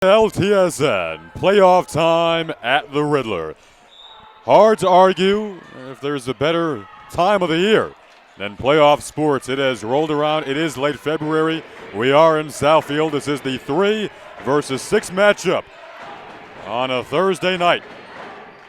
LTSN, playoff time at the Riddler. Hard to argue if there's a better time of the year than playoff sports. It has rolled around. It is late February. We are in Southfield. This is the 3 versus 6 matchup on a Thursday night.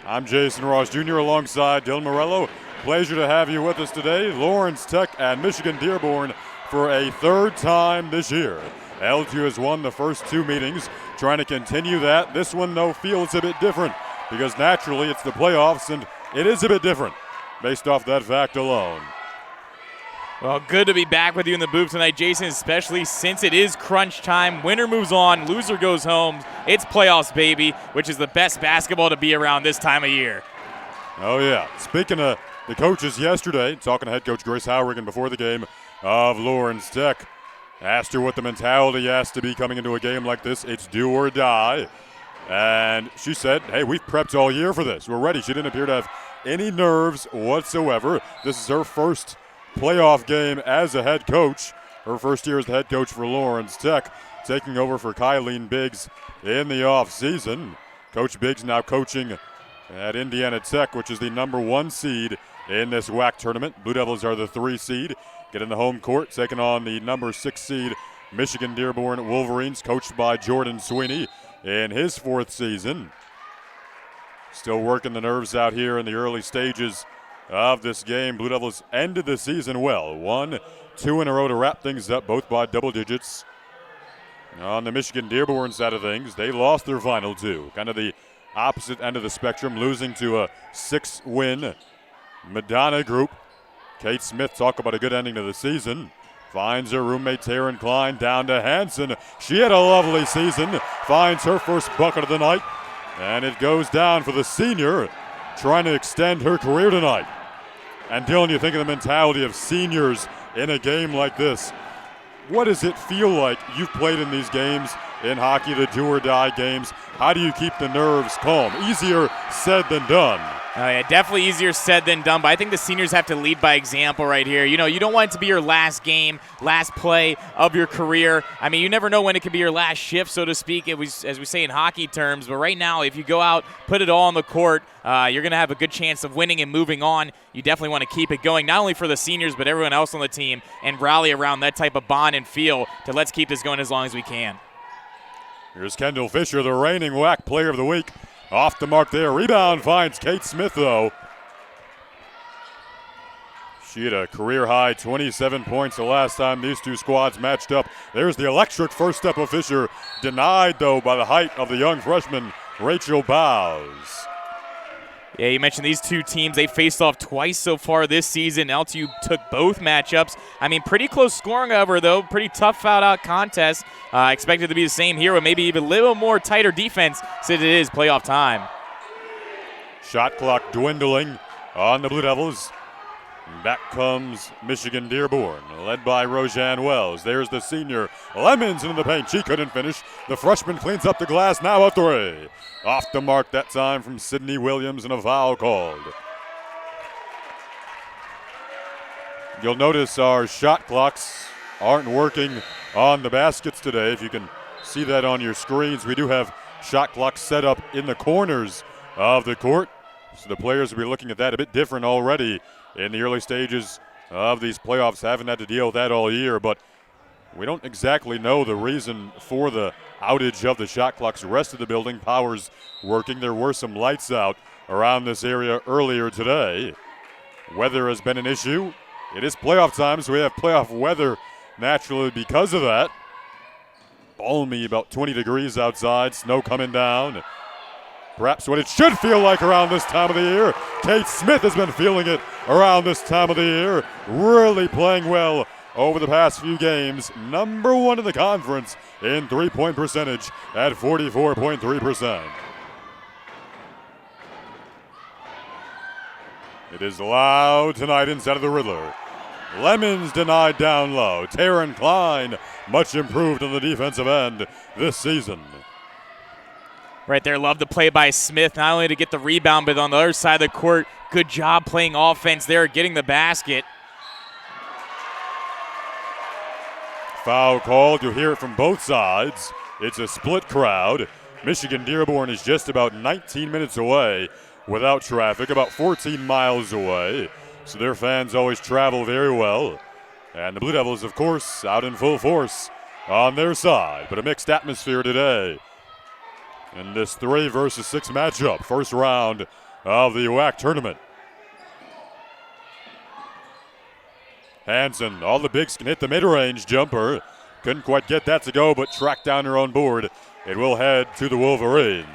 I'm Jason Ross Jr. alongside Dylan Morello. Pleasure to have you with us today. Lawrence Tech and Michigan-Dearborn for a third time this year. LTU has won the first 2 meetings, trying to continue that. This one, though, feels a bit different because naturally it's the playoffs, and it is a bit different based off that fact alone. Well, good to be back with you in the booth tonight, Jason, especially since it is crunch time. Winner moves on, loser goes home. It's playoffs, baby, which is the best basketball to be around this time of year. Oh, yeah. Speaking of the coaches yesterday, talking to head coach Grace Howrigan before the game of Lawrence Tech, asked her what the mentality has to be coming into a game like this. It's do or die. And she said, hey, we've prepped all year for this. We're ready. She didn't appear to have any nerves whatsoever. This is her first playoff game as a head coach. Her first year as the head coach for Lawrence Tech, taking over for Kylene Biggs in the offseason. Coach Biggs now coaching at Indiana Tech, which is the number 1 seed in this WAC tournament. Blue Devils are the 3 seed. Get in the home court, taking on the number 6 seed Michigan-Dearborn Wolverines, coached by Jordan Sweeney in his 4th season. Still working the nerves out here in the early stages of this game. Blue Devils ended the season well. 1, 2 in a row to wrap things up, both by double digits. On the Michigan-Dearborn side of things, they lost their final 2. Kind of the opposite end of the spectrum, losing to a 6-win Madonna group. Kate Smith, talk about a good ending to the season. Finds her roommate Taryn Klein down to Hanson. She had a lovely season. Finds her first bucket of the night. And it goes down for the senior, trying to extend her career tonight. And Dylan, you think of the mentality of seniors in a game like this. What does it feel like? You've played in these games in hockey, the do-or-die games. How do you keep the nerves calm? Easier said than done. Yeah, definitely easier said than done, but I think the seniors have to lead by example right here. You know, you don't want it to be your last game, last play of your career. I mean, you never know when it could be your last shift, so to speak, as we say in hockey terms. But right now, if you go out, put it all on the court, you're going to have a good chance of winning and moving on. You definitely want to keep it going, not only for the seniors, but everyone else on the team, and rally around that type of bond and feel to let's keep this going as long as we can. Here's Kendall Fischer, the reigning WAC Player of the Week. Off the mark there. Rebound finds Kate Smith, though. She had a career-high 27 points the last time these two squads matched up. There's the electric first step of Fischer. Denied, though, by the height of the young freshman, Rachel Bowes. Yeah, you mentioned these two teams. They faced off twice so far this season. LTU took both matchups. I mean, pretty close scoring, however, though. Pretty tough foul-out contest. Expected to be the same here, but maybe even a little more tighter defense since it is playoff time. Shot clock dwindling on the Blue Devils. Back comes Michigan-Dearborn, led by Roseanne Wells. There's the senior. Lemons into the paint. She couldn't finish. The freshman cleans up the glass. Now a 3. Off the mark that time from Sydney Williams, and a foul called. You'll notice our shot clocks aren't working on the baskets today. If you can see that on your screens, we do have shot clocks set up in the corners of the court. So the players will be looking at that a bit different already in the early stages of these playoffs. Haven't had to deal with that all year, but we don't exactly know the reason for the outage of the shot clocks. The rest of the building, power's working. There were some lights out around this area earlier today. Weather has been an issue. It is playoff time, so we have playoff weather naturally because of that. Balmy, about 20 degrees outside, snow coming down. Perhaps what it should feel like around this time of the year. Kate Smith has been feeling it around this time of the year. Really playing well over the past few games. Number 1 in the conference in three-point percentage at 44.3%. It is loud tonight inside of the Riddler. Lemons denied down low. Taryn Klein, much improved on the defensive end this season. Right there, love the play by Smith, not only to get the rebound, but on the other side of the court, good job playing offense there, getting the basket. Foul called. You'll hear it from both sides. It's a split crowd. Michigan-Dearborn is just about 19 minutes away without traffic, about 14 miles away. So their fans always travel very well. And the Blue Devils, of course, out in full force on their side. But a mixed atmosphere today in this 3 versus 6 matchup. First round of the WAC tournament. Hansen, all the bigs can hit the mid-range jumper. Couldn't quite get that to go, but tracked down her own board. It will head to the Wolverines.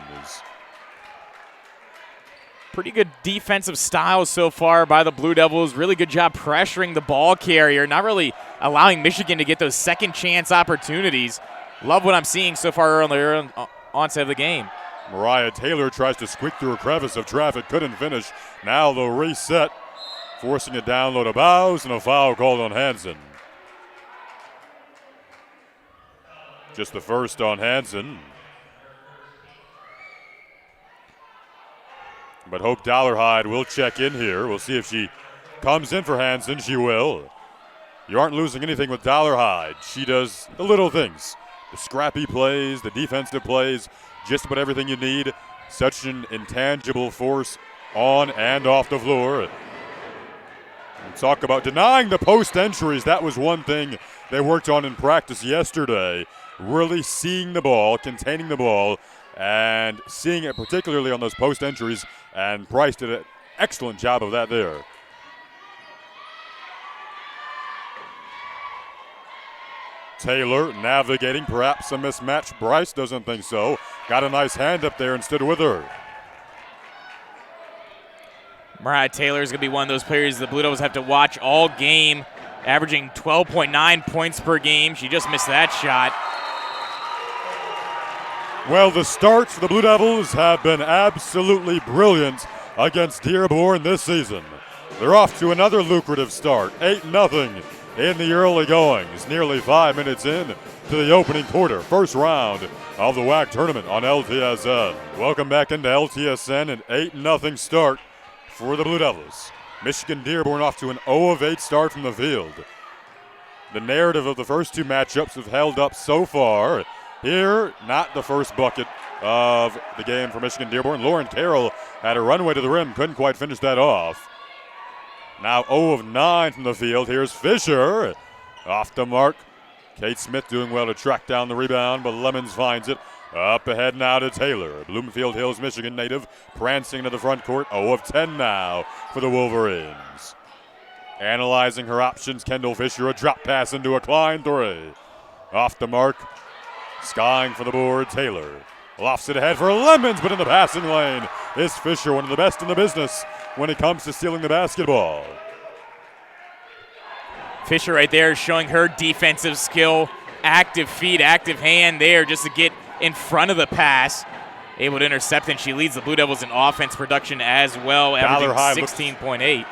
Pretty good defensive style so far by the Blue Devils. Really good job pressuring the ball carrier, not really allowing Michigan to get those second chance opportunities. Love what I'm seeing so far on the onset of the game. Mariah Taylor tries to squeak through a crevice of traffic, couldn't finish. Now they'll reset, forcing a down low to Bows and a foul called on Hansen. Just the first on Hansen. But Hope Dollarhide will check in here. We'll see if she comes in for Hansen. She will. You aren't losing anything with Dollarhide. She does the little things. The scrappy plays, the defensive plays, just about everything you need. Such an intangible force on and off the floor. And talk about denying the post entries. That was one thing they worked on in practice yesterday. Really seeing the ball, containing the ball, and seeing it particularly on those post entries, and Price did an excellent job of that there. Taylor navigating, perhaps a mismatch. Bryce doesn't think so. Got a nice hand up there and stood with her. Mariah Taylor is going to be one of those players the Blue Devils have to watch all game, averaging 12.9 points per game. She just missed that shot. Well, the starts for the Blue Devils have been absolutely brilliant against Dearborn this season. They're off to another lucrative start, 8-0 in the early goings, nearly 5 minutes in to the opening quarter. First round of the WAC tournament on LTSN. Welcome back into LTSN, an 8-0 start for the Blue Devils. Michigan-Dearborn off to an 0-8 start from the field. The narrative of the first 2 matchups have held up so far. Here, not the first bucket of the game for Michigan-Dearborn. Lauren Carroll had a runway to the rim, couldn't quite finish that off. Now 0 of 9 from the field. Here's Fischer off the mark. Kate Smith doing well to track down the rebound, but Lemons finds it. Up ahead now to Taylor. Bloomfield Hills, Michigan native, prancing to the front court. 0 of 10 now for the Wolverines. Analyzing her options, Kendall Fischer, a drop pass into a Klein 3. Off the mark. Skying for the board, Taylor. Lofts it ahead for Lemons, but in the passing lane is Fischer, one of the best in the business when it comes to stealing the basketball. Fischer right there showing her defensive skill. Active feet, active hand there just to get in front of the pass. Able to intercept, and she leads the Blue Devils in offense production as well, averaging 16.8.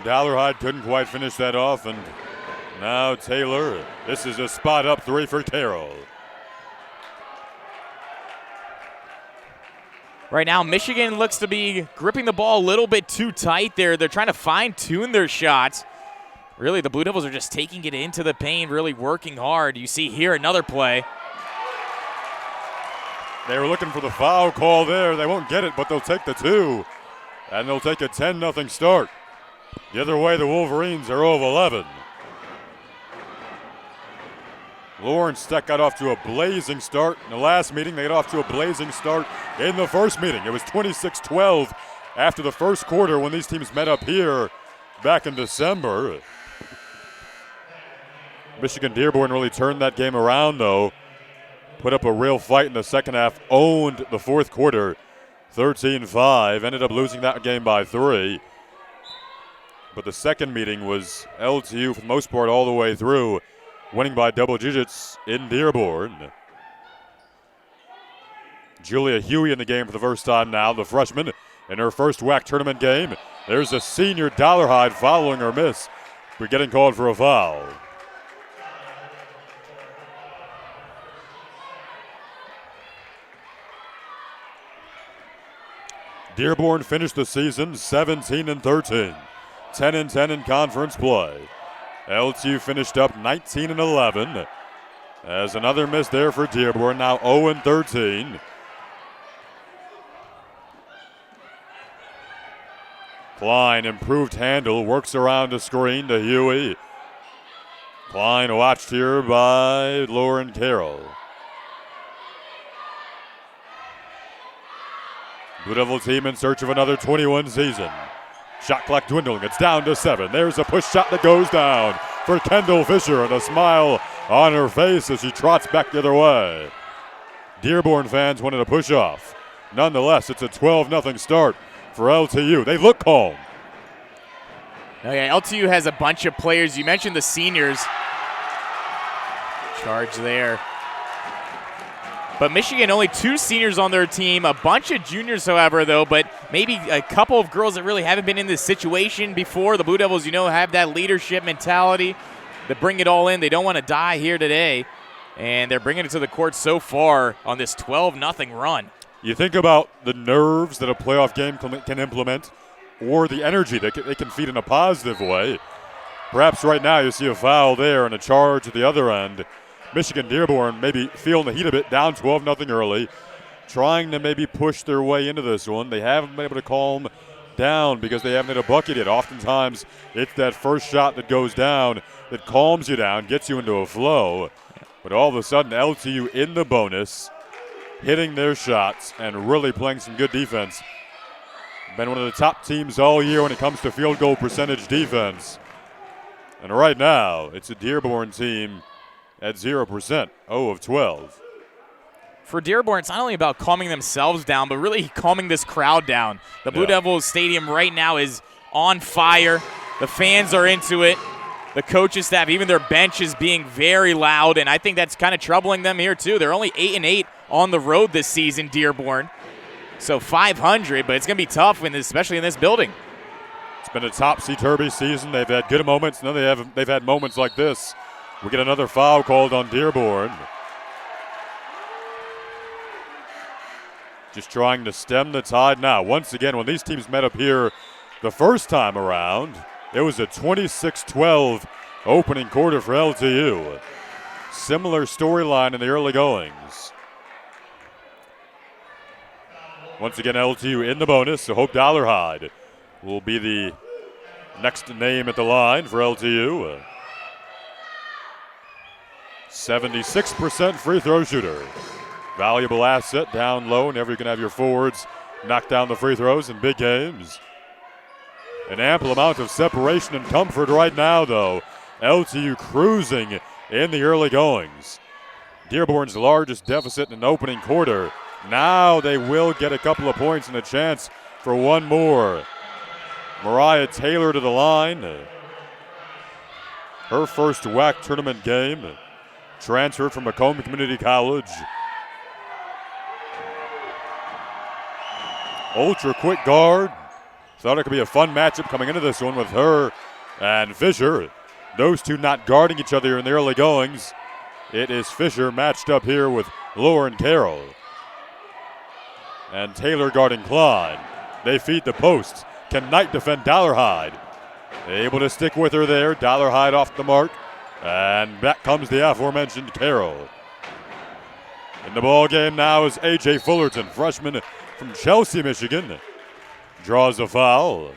Dollarhide couldn't quite finish that off, and now Taylor. This is a spot up 3 for Carroll. Right now, Michigan looks to be gripping the ball a little bit too tight there. They're trying to fine-tune their shots. Really, the Blue Devils are just taking it into the paint, really working hard. You see here another play. They were looking for the foul call there. They won't get it, but they'll take the 2. And they'll take a 10-0 start. The other way, the Wolverines are 0 of 11. Lawrence Tech got off to a blazing start in the last meeting. They got off to a blazing start in the first meeting. It was 26-12 after the first quarter when these teams met up here back in December. Michigan-Dearborn really turned that game around, though. Put up a real fight in the second half, owned the fourth quarter, 13-5. Ended up losing that game by 3. But the second meeting was LTU for the most part all the way through, winning by double digits in Dearborn. Julia Huey in the game for the first time now, the freshman in her first WAC tournament game. There's a senior Dollarhide following her miss, but getting called for a foul. Dearborn finished the season 17-13, 10-10 in conference play. LTU finished up 19-11. As another miss there for Dearborn, now 0-13. Klein, improved handle, works around the screen to Huey. Klein watched here by Lauren Carroll. Blue Devil team in search of another 21 season. Shot clock dwindling, it's down to 7. There's a push shot that goes down for Kendall Fischer, and a smile on her face as she trots back the other way. Dearborn fans wanted to push off. Nonetheless, it's a 12-0 start for LTU. They look calm. Oh yeah, LTU has a bunch of players. You mentioned the seniors. Charge there. But Michigan, only 2 seniors on their team. A bunch of juniors, however, though, but maybe a couple of girls that really haven't been in this situation before. The Blue Devils, have that leadership mentality. They bring it all in. They don't want to die here today. And they're bringing it to the court so far on this 12-0 run. You think about the nerves that a playoff game can implement, or the energy that it can feed in a positive way. Perhaps right now you see a foul there and a charge at the other end. Michigan Dearborn maybe feeling the heat of it, down 12-0 early, trying to maybe push their way into this one. They haven't been able to calm down because they haven't hit a bucket yet. Oftentimes it's that first shot that goes down that calms you down, gets you into a flow. But all of a sudden LTU in the bonus, hitting their shots and really playing some good defense. Been one of the top teams all year when it comes to field goal percentage defense. And right now, it's a Dearborn team at 0%, 0 of 12. For Dearborn, it's not only about calming themselves down, but really calming this crowd down. The Blue Devils Stadium right now is on fire. The fans are into it. The coaching staff, even their bench is being very loud, and I think that's kind of troubling them here too. They're only 8-8 on the road this season, Dearborn. So 500, but it's going to be tough, especially in this building. It's been a topsy-turvy season. They've had good moments. Now they've had moments like this. We get another foul called on Dearborn. Just trying to stem the tide now. Once again, when these teams met up here the first time around, it was a 26-12 opening quarter for LTU. Similar storyline in the early goings. Once again, LTU in the bonus, so Hope Dollarhide will be the next name at the line for LTU. 76% free throw shooter. Valuable asset down low. Never you can have your forwards knock down the free throws in big games. An ample amount of separation and comfort right now, though. LTU cruising in the early goings. Dearborn's largest deficit in an opening quarter. Now they will get a couple of points and a chance for one more. Mariah Taylor to the line. Her first WAC tournament game. Transferred from Macomb Community College. Ultra quick guard. Thought it could be a fun matchup coming into this one with her and Fischer. Those two not guarding each other in the early goings. It is Fischer matched up here with Lauren Carroll. And Taylor guarding Klein. They feed the posts. Can Knight defend Dollarhide? Able to stick with her there. Dollarhide off the mark. And back comes the aforementioned Carroll. In the ball game now is A.J. Fullerton, freshman from Chelsea, Michigan. Draws a foul.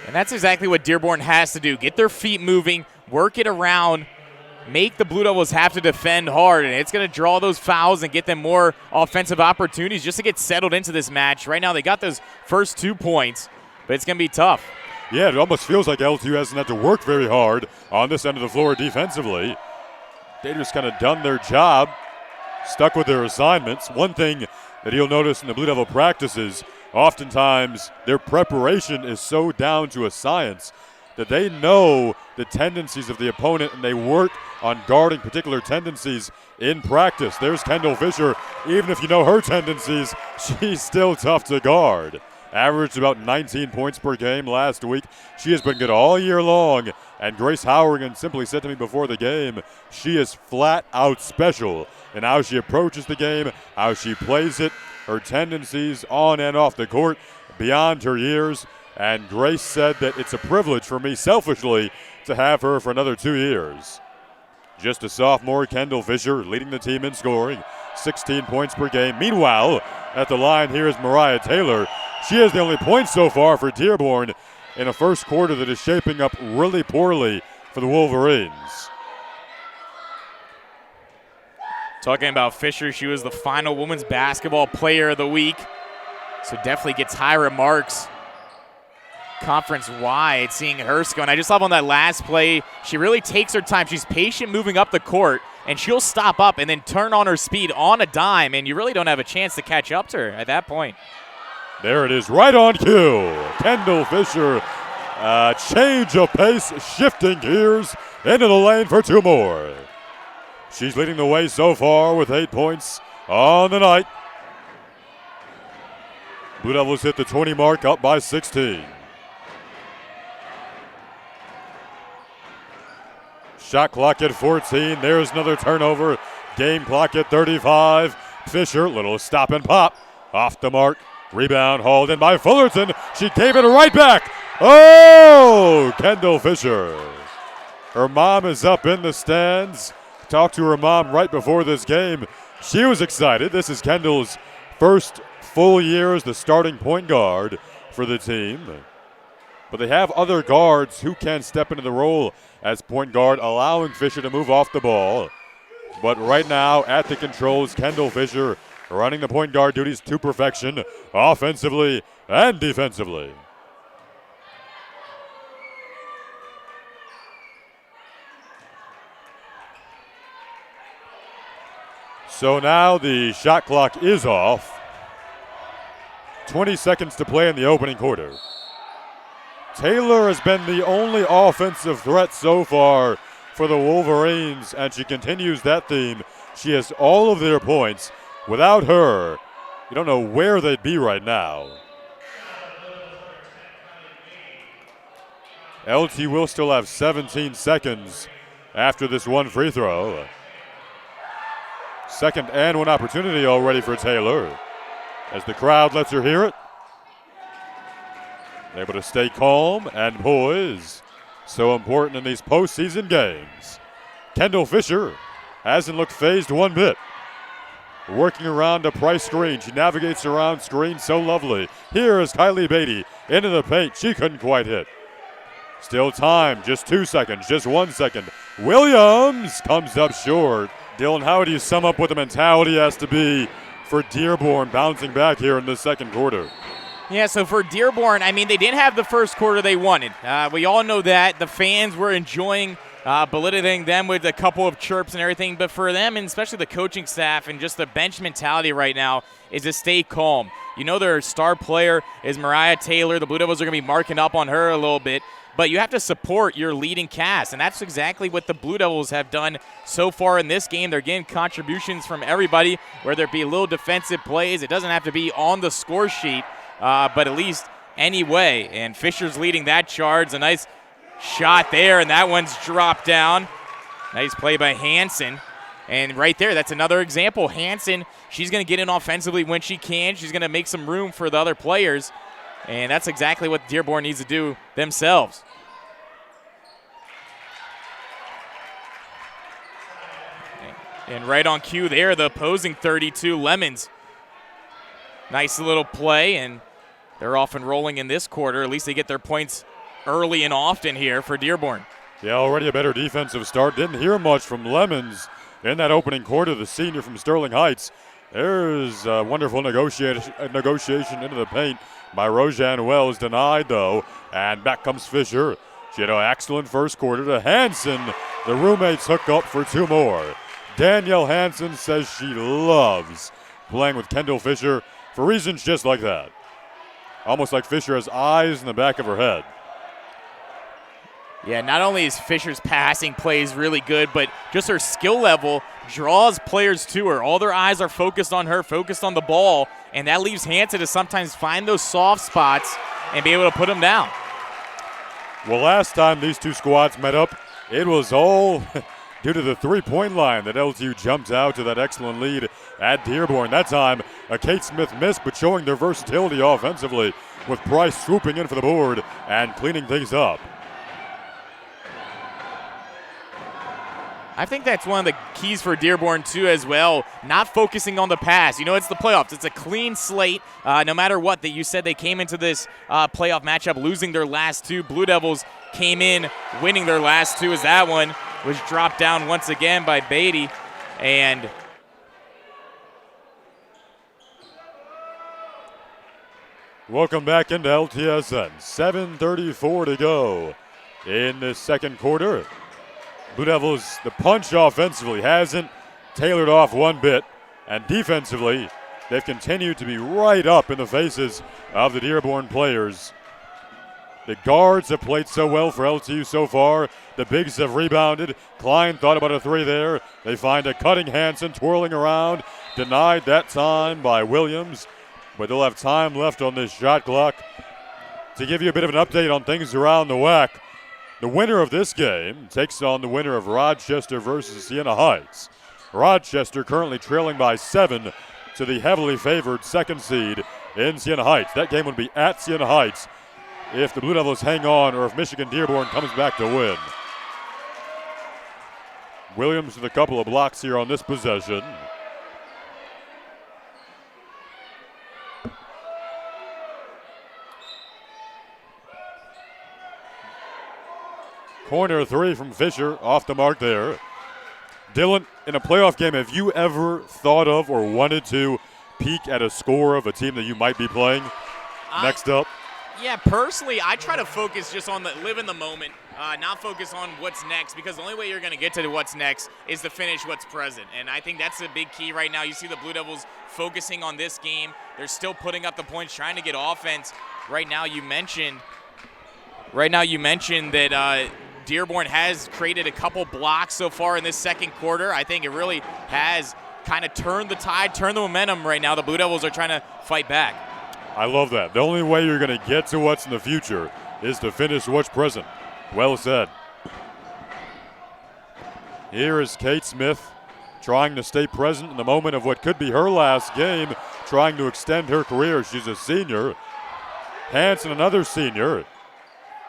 And that's exactly what Dearborn has to do. Get their feet moving, work it around, make the Blue Devils have to defend hard, and it's going to draw those fouls and get them more offensive opportunities just to get settled into this match. Right now they got those first 2 points, but it's going to be tough. Yeah, it almost feels like LTU hasn't had to work very hard on this end of the floor defensively. They just kind of done their job, stuck with their assignments. One thing that you'll notice in the Blue Devil practices, oftentimes their preparation is so down to a science that they know the tendencies of the opponent and they work on guarding particular tendencies in practice. There's Kendall Fischer. Even if you know her tendencies, she's still tough to guard. Averaged about 19 points per game last week. She has been good all year long. And Grace Howergan simply said to me before the game, she is flat out special in how she approaches the game, how she plays it, her tendencies on and off the court, beyond her years. And Grace said that it's a privilege for me selfishly to have her for another 2 years. Just a sophomore, Kendall Fischer leading the team in scoring, 16 points per game. Meanwhile, at the line here is Mariah Taylor. She has the only point so far for Dearborn in a first quarter that is shaping up really poorly for the Wolverines. Talking about Fischer, she was the final women's basketball player of the week. So definitely gets high remarks conference-wide, seeing her score. And I just love on that last play, she really takes her time. She's patient moving up the court, and she'll stop up and then turn on her speed on a dime, and you really don't have a chance to catch up to her at that point. There it is, right on cue. Kendall Fischer, change of pace, shifting gears into the lane for two more. She's leading the way so far with 8 points on the night. Blue Devils hit the 20 mark, up by 16. Shot clock at 14. There's another turnover. Game clock at 35. Fischer, little stop and pop. Off the mark. Rebound hauled in by Fullerton. She gave it right back. Oh, Kendall Fischer. Her mom is up in the stands. Talked to her mom right before this game. She was excited. This is Kendall's first full year as the starting point guard for the team. But they have other guards who can step into the role as point guard, allowing Fischer to move off the ball. But right now at the controls, Kendall Fischer running the point guard duties to perfection, offensively and defensively. So now the shot clock is off. 20 seconds to play in the opening quarter. Taylor has been the only offensive threat so far for the Wolverines, and she continues that theme. She has all of their points. Without her, you don't know where they'd be right now. LTU will still have 17 seconds after this one free throw. Second and one opportunity already for Taylor as the crowd lets her hear it. Able to stay calm and poised. So important in these postseason games. Kendall Fischer hasn't looked phased one bit. Working around a Price screen. She navigates around screen so lovely. Here is Kylie Beatty into the paint. She couldn't quite hit. Still time, just 2 seconds, just 1 second. Williams comes up short. Dylan, how do you sum up what the mentality has to be for Dearborn bouncing back here in the second quarter? Yeah, so for Dearborn, I mean, they didn't have the first quarter they wanted. We all know that. The fans were enjoying belittling them with a couple of chirps and everything. But for them, and especially the coaching staff and just the bench mentality right now, is to stay calm. You know their star player is Mariah Taylor. The Blue Devils are going to be marking up on her a little bit. But you have to support your leading cast, and that's exactly what the Blue Devils have done so far in this game. They're getting contributions from everybody, whether it be little defensive plays. It doesn't have to be on the score sheet, but at least anyway. And Fischer's leading that charge. A nice shot there, and that one's dropped down. Nice play by Hansen. And right there, that's another example. Hansen, she's going to get in offensively when she can. She's going to make some room for the other players. And that's exactly what Dearborn needs to do themselves. And right on cue there, the opposing 32, Lemons. Nice little play, and they're off and rolling in this quarter. At least they get their points early and often here for Dearborn. Yeah, already a better defensive start. Didn't hear much from Lemons in that opening quarter, the senior from Sterling Heights. There's a wonderful negotiation into the paint by Roseanne Wells, denied though, and back comes Fischer. She had an excellent first quarter to Hansen. The roommates hook up for two more. Danielle Hansen says she loves playing with Kendall Fischer for reasons just like that. Almost like Fischer has eyes in the back of her head. Yeah, not only is Fischer's passing plays really good, but just her skill level draws players to her. All their eyes are focused on her, focused on the ball, and that leaves Hansen to sometimes find those soft spots and be able to put them down. Well, last time these two squads met up, it was all due to the three-point line that LTU jumped out to that excellent lead at Dearborn. That time, a Kate Smith miss, but showing their versatility offensively with Price swooping in for the board and cleaning things up. I think that's one of the keys for Dearborn, too, as well. Not focusing on the pass. You know, it's the playoffs. It's a clean slate. No matter what, that you said they came into this playoff matchup losing their last two. Blue Devils came in winning their last two, as that one was dropped down once again by Beatty. And welcome back into LTSN. 7:34 to go in the second quarter. Blue Devils, the punch offensively hasn't tailored off one bit, and defensively, they've continued to be right up in the faces of the Dearborn players. The guards have played so well for LTU so far. The bigs have rebounded. Klein thought about a three there. They find a cutting Hansen twirling around. Denied that time by Williams, but they'll have time left on this shot clock. To give you a bit of an update on things around the WAC, the winner of this game takes on the winner of Rochester versus Siena Heights. Rochester currently trailing by 7 to the heavily favored second seed in Siena Heights. That game would be at Siena Heights if the Blue Devils hang on or if Michigan Dearborn comes back to win. Williams with a couple of blocks here on this possession. Corner three from Fischer, off the mark there. Dylan, in a playoff game, have you ever thought of or wanted to peek at a score of a team that you might be playing next up? Yeah, personally, I try to focus just on live in the moment, not focus on what's next, because the only way you're going to get to what's next is to finish what's present. And I think that's a big key right now. You see the Blue Devils focusing on this game. They're still putting up the points, trying to get offense. Right now you mentioned that Dearborn has created a couple blocks so far in this second quarter. I think it really has kind of turned the tide, turned the momentum right now. The Blue Devils are trying to fight back. I love that. The only way you're going to get to what's in the future is to finish what's present. Well said. Here is Kate Smith trying to stay present in the moment of what could be her last game, trying to extend her career. She's a senior. Hansen, another senior,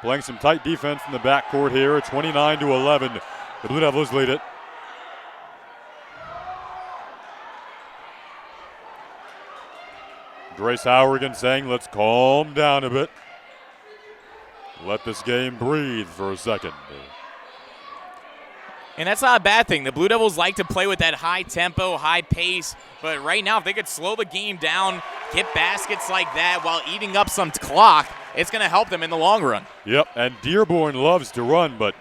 playing some tight defense in the backcourt here, 29-11. The Blue Devils lead it. Grace Hourigan saying, let's calm down a bit. Let this game breathe for a second. And that's not a bad thing. The Blue Devils like to play with that high tempo, high pace. But right now, if they could slow the game down, get baskets like that while eating up some clock, it's going to help them in the long run. Yep, and Dearborn loves to run, but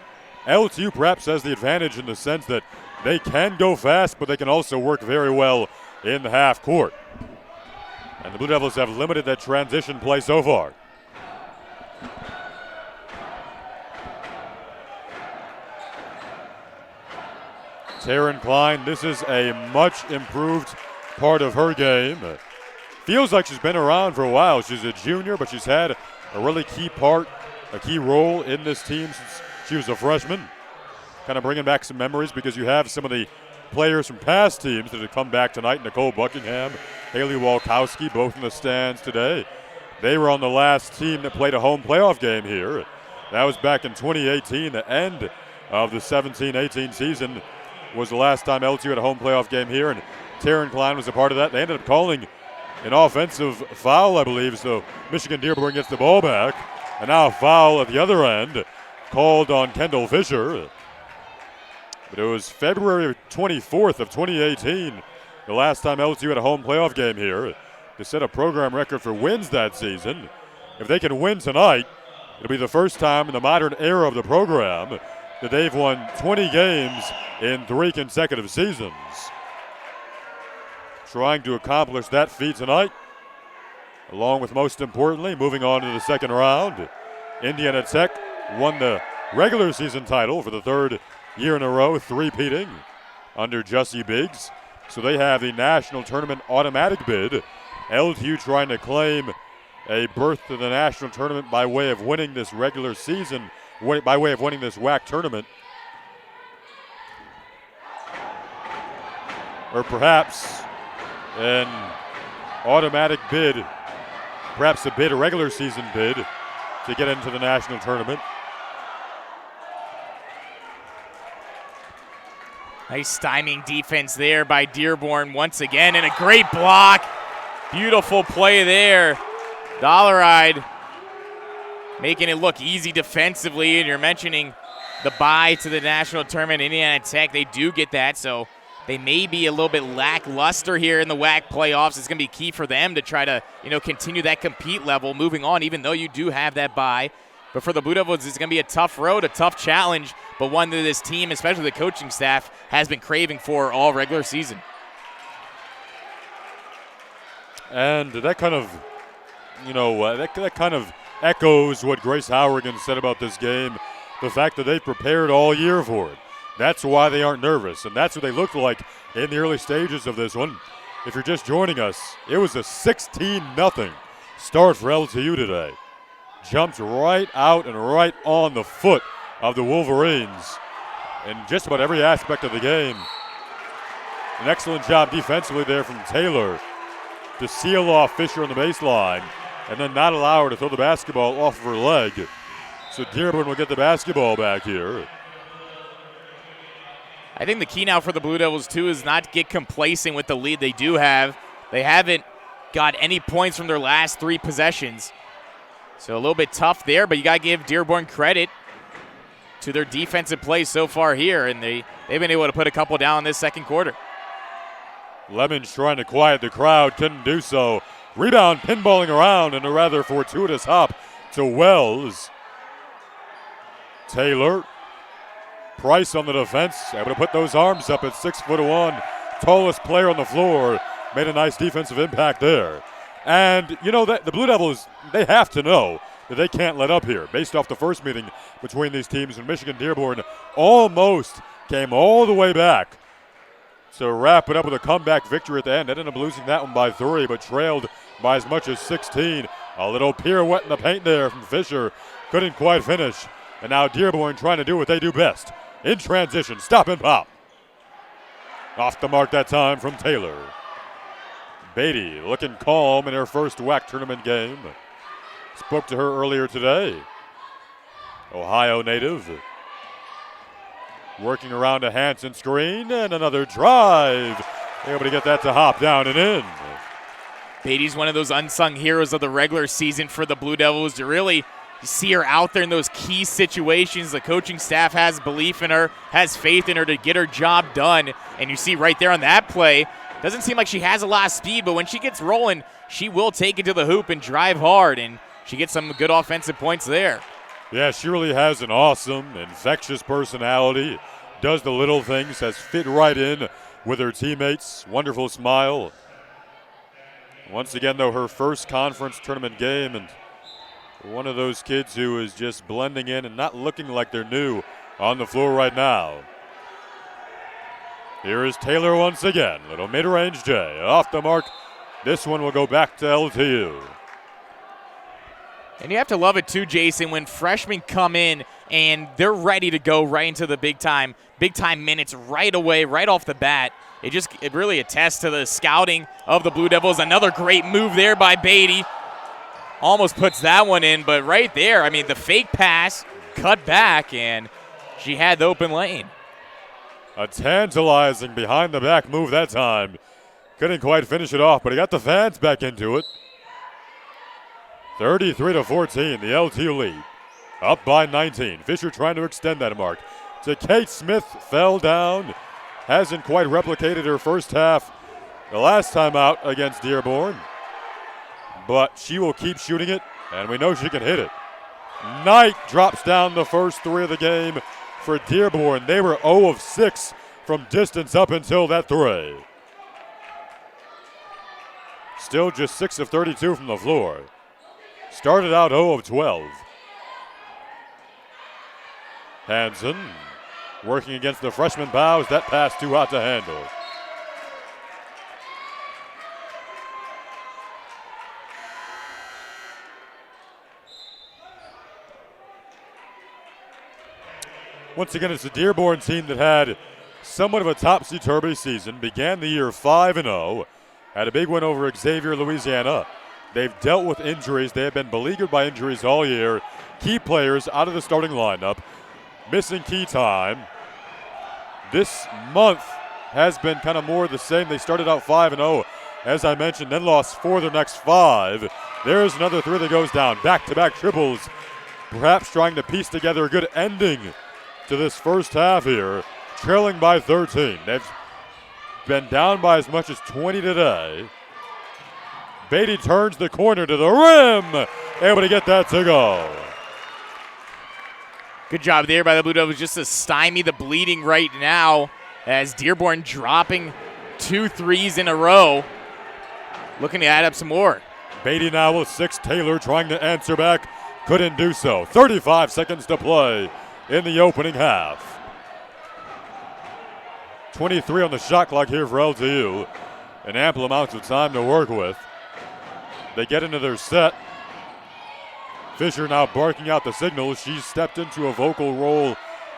LTU perhaps has the advantage in the sense that they can go fast, but they can also work very well in the half court. And the Blue Devils have limited that transition play so far. Taryn Klein, this is a much improved part of her game. Feels like she's been around for a while. She's a junior, but she's had a really key part, a key role in this team since she was a freshman. Kind of bringing back some memories because you have some of the players from past teams that have come back tonight. Nicole Buckingham, Haley Walkowski, both in the stands today. They were on the last team that played a home playoff game here. That was back in 2018. The end of the 17-18 season was the last time LTU had a home playoff game here, and Taryn Klein was a part of that. They ended up calling an offensive foul, I believe, so Michigan Dearborn gets the ball back. And now a foul at the other end called on Kendall Fischer. But it was February 24th of 2018, the last time LTU had a home playoff game here, to set a program record for wins that season. If they can win tonight, it'll be the first time in the modern era of the program that they've won 20 games in 3 consecutive seasons. Trying to accomplish that feat tonight, along with, most importantly, moving on to the second round. Indiana Tech won the regular season title for the third year in a row, three-peating under Jussie Biggs. So they have the national tournament automatic bid. LTU trying to claim a berth to the national tournament by way of winning this regular season, by way of winning this WAC tournament. Or perhaps an automatic bid, perhaps a regular season bid to get into the national tournament. Nice styming defense there by Dearborn once again, and a great block. Beautiful play there. Dollaride making it look easy defensively, and you're mentioning the bye to the national tournament. Indiana Tech, they do get that, so they may be a little bit lackluster here in the WAC playoffs. It's going to be key for them to try to, continue that compete level moving on, even though you do have that bye. But for the Blue Devils, it's going to be a tough road, a tough challenge, but one that this team, especially the coaching staff, has been craving for all regular season. And that kind of, that kind of echoes what Grace Hourigan said about this game, the fact that they prepared all year for it. That's why they aren't nervous, and that's what they looked like in the early stages of this one. If you're just joining us, it was a 16-0 start for LTU today. Jumped right out and right on the foot of the Wolverines in just about every aspect of the game. An excellent job defensively there from Taylor to seal off Fischer on the baseline and then not allow her to throw the basketball off of her leg. So Dearborn will get the basketball back here. I think the key now for the Blue Devils, too, is not to get complacent with the lead they do have. They haven't got any points from their last 3 possessions. So a little bit tough there, but you got to give Dearborn credit to their defensive play so far here, and they've been able to put a couple down in this second quarter. Lemons trying to quiet the crowd, couldn't do so. Rebound pinballing around and a rather fortuitous hop to Wells. Taylor. Price on the defense, able to put those arms up at 6'1", tallest player on the floor. Made a nice defensive impact there. And, the Blue Devils, they have to know that they can't let up here. Based off the first meeting between these teams, and Michigan Dearborn almost came all the way back to wrap it up with a comeback victory at the end. They ended up losing that one by 3, but trailed by as much as 16. A little pirouette in the paint there from Fischer. Couldn't quite finish. And now Dearborn trying to do what they do best. In transition, stop and pop. Off the mark that time from Taylor. Beatty looking calm in her first WAC tournament game. Spoke to her earlier today. Ohio native. Working around a Hansen screen and another drive. Able to get that to hop down and in. Beatty's one of those unsung heroes of the regular season for the Blue Devils. To really see her out there in those key situations. The coaching staff has belief in her, has faith in her to get her job done. And you see right there on that play, doesn't seem like she has a lot of speed, but when she gets rolling, she will take it to the hoop and drive hard, and she gets some good offensive points there. Yeah, she really has an awesome, infectious personality. Does the little things, has fit right in with her teammates. Wonderful smile. Once again, though, her first conference tournament game, and one of those kids who is just blending in and not looking like they're new on the floor right now. Here is Taylor once again. Little mid-range J. Off the mark. This one will go back to LTU. And you have to love it too, Jason, when freshmen come in and they're ready to go right into the big time minutes right away, right off the bat. It really attests to the scouting of the Blue Devils. Another great move there by Beatty. Almost puts that one in, but right there, the fake pass, cut back, and she had the open lane. A tantalizing behind-the-back move that time. Couldn't quite finish it off, but he got the fans back into it. 33-14, the LTU lead. Up by 19. Fischer trying to extend that mark. To Kate Smith, fell down. Hasn't quite replicated her first half the last time out against Dearborn. But she will keep shooting it, and we know she can hit it. Knight drops down the first 3 of the game for Dearborn. They were 0 of 6 from distance up until that 3. Still just 6 of 32 from the floor. Started out 0 of 12. Hansen working against the freshman Bowes. That pass too hot to handle. Once again, it's a Dearborn team that had somewhat of a topsy-turvy season. Began the year 5-0. Had a big win over Xavier, Louisiana. They've dealt with injuries. They have been beleaguered by injuries all year. Key players out of the starting lineup. Missing key time. this month has been kind of more the same. They started out 5-0, as I mentioned, then lost 4 of their next 5. There's another 3 that goes down. Back-to-back triples, perhaps trying to piece together a good ending to this first half here, trailing by 13. They've been down by as much as 20 today. Beatty turns the corner to the rim, able to get that to go. Good job there by the Blue Devils just to stymie the bleeding right now as Dearborn dropping 2 threes in a row, looking to add up some more. Beatty now with 6. Taylor trying to answer back, couldn't do so. 35 seconds to play in the opening half. 23 on the shot clock here for LTU. An ample amount of time to work with. They get into their set. Fischer now barking out the signal. She's stepped into a vocal role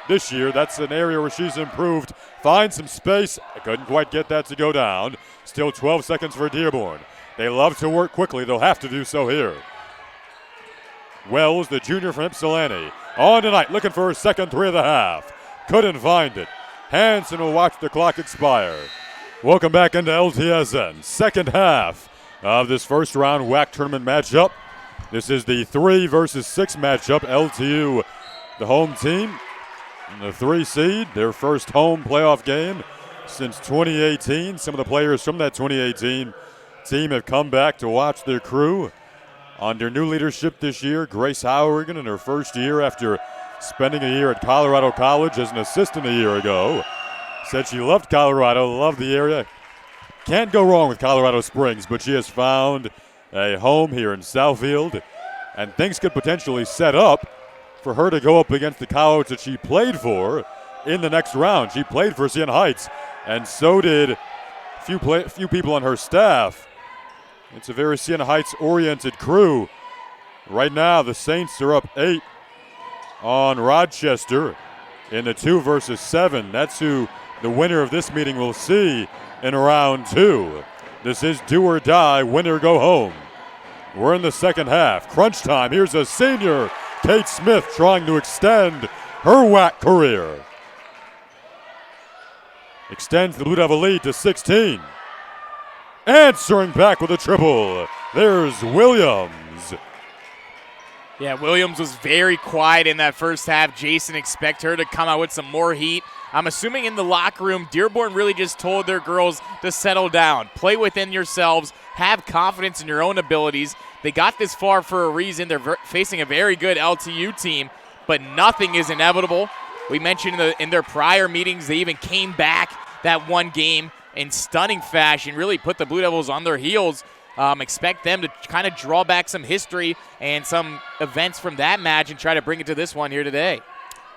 this year. That's an area where she's improved. Finds some space. Couldn't quite get that to go down. Still 12 seconds for Dearborn. They love to work quickly. They'll have to do so here. Wells, the junior from Ypsilanti, on tonight, looking for her second 3 of the half. Couldn't find it. Hanson will watch the clock expire. Welcome back into LTSN. Second half of this first round WAC tournament matchup. This is the 3 versus 6 matchup. LTU, the home team, and the 3 seed, their first home playoff game since 2018. Some of the players from that 2018 team have come back to watch their crew under new leadership this year. Grace Hourigan in her first year after spending a year at Colorado College as an assistant a year ago. Said she loved Colorado, loved the area. Can't go wrong with Colorado Springs, but she has found a home here in Southfield, and things could potentially set up for her to go up against the college that she played for in the next round. She played for Siena Heights, and so did a few people on her staff. It's a very Siena Heights-oriented crew. Right now, the Saints are up 8 on Rochester in the 2 versus 7. That's who the winner of this meeting will see in round 2. This is do or die, win or go home. We're in the second half. Crunch time. Here's a senior, Kate Smith, trying to extend her WAC career. Extends the Blue Devil lead to 16. Answering back with a triple. There's Williams. Yeah, Williams was very quiet in that first half. Jason, expect her to come out with some more heat. I'm assuming in the locker room, Dearborn really just told their girls to settle down, play within yourselves, have confidence in your own abilities. They got this far for a reason. They're facing a very good LTU team, but nothing is inevitable. We mentioned in their prior meetings, they even came back that one game in stunning fashion, really put the Blue Devils on their heels. Expect them to kind of draw back some history and some events from that match and try to bring it to this one here today.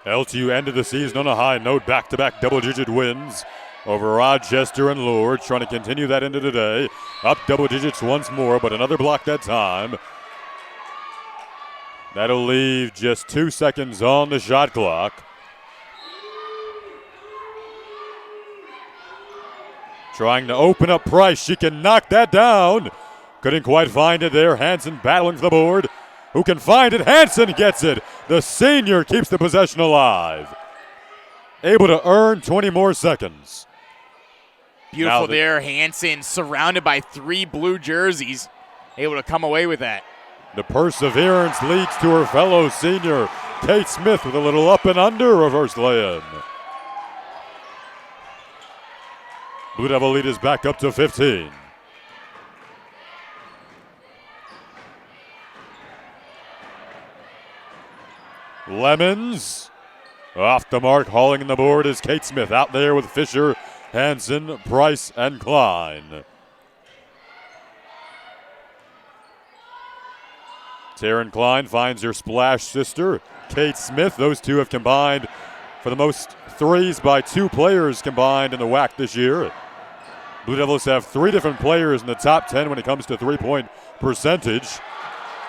LTU ended the season on a high note, back-to-back double-digit wins over Rochester and Lourdes, trying to continue that into today. Up double digits once more, but another block that time. That'll leave just 2 seconds on the shot clock. Trying to open up Price. She can knock that down. Couldn't quite find it there. Hanson battling for the board. Who can find it? Hanson gets it. The senior keeps the possession alive. Able to earn 20 more seconds. Beautiful there. Hanson surrounded by 3 blue jerseys. Able to come away with that. The perseverance leads to her fellow senior, Kate Smith, with a little up and under reverse lay-in. Blue Devil lead is back up to 15. Lemons off the mark, hauling in the board is Kate Smith. Out there with Fischer, Hanson, Price, and Klein. Taryn Klein finds her splash sister, Kate Smith. Those two have combined for the most threes by 2 players combined in the WAC this year. Blue Devils have 3 different players in the top 10 when it comes to three-point percentage.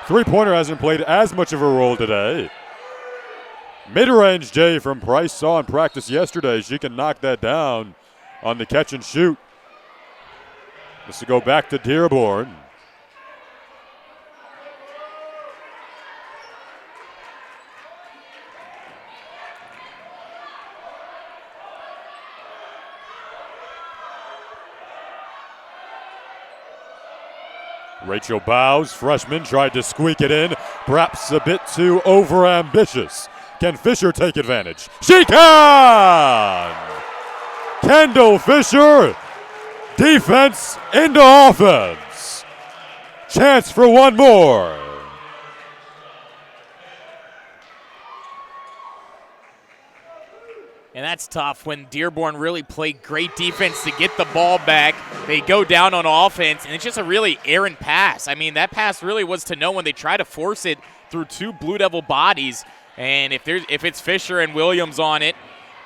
Three-pointer hasn't played as much of a role today. Mid-range J from Price, saw in practice yesterday. She can knock that down on the catch and shoot. This will go back to Dearborn. Rachel Bowes, freshman, tried to squeak it in, perhaps a bit too overambitious. Can Fischer take advantage? She can! Kendall Fischer, defense into offense. Chance for one more. And that's tough when Dearborn really played great defense to get the ball back. They go down on offense, and it's just a really errant pass. I mean, that pass really was to no one. They try to force it through two Blue Devil bodies, and if it's Fischer and Williams on it,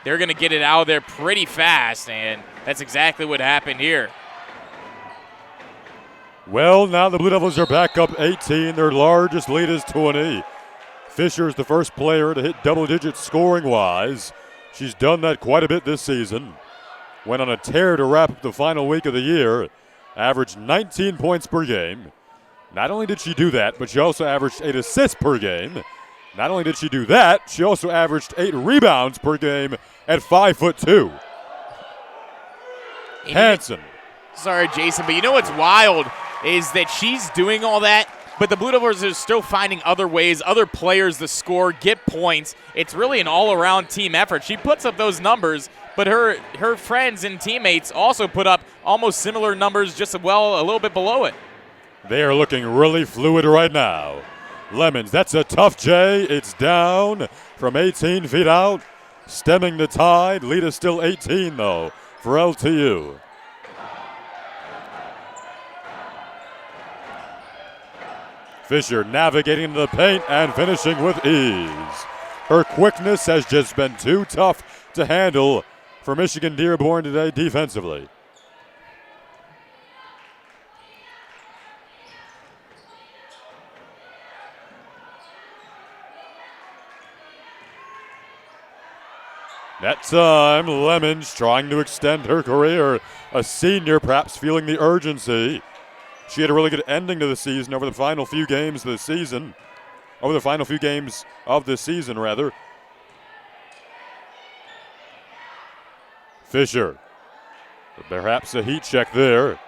they're going to get it out of there pretty fast, and that's exactly what happened here. Well, now the Blue Devils are back up 18. Their largest lead is 20. Fischer is the first player to hit double digits scoring-wise. She's done that quite a bit this season. Went on a tear to wrap up the final week of the year. Averaged 19 points per game. Not only did she do that, but she also averaged 8 assists per game. Not only did she do that, she also averaged 8 rebounds per game at 5'2". Hanson. Sorry, Jason, but you know what's wild is that she's doing all that, but the Blue Devils are still finding other ways, other players to score, get points. It's really an all-around team effort. She puts up those numbers, but her friends and teammates also put up almost similar numbers, just a little bit below it. They are looking really fluid right now. Lemons, that's a tough J. It's down from 18 feet out. Stemming the tide. Lead is still 18, though, for LTU. Fischer navigating into the paint and finishing with ease. Her quickness has just been too tough to handle for Michigan Dearborn today defensively. That time, Lemons trying to extend her career. A senior perhaps feeling the urgency. She had a really good ending to the season over the final few games of the season. Fischer. Perhaps a heat check there.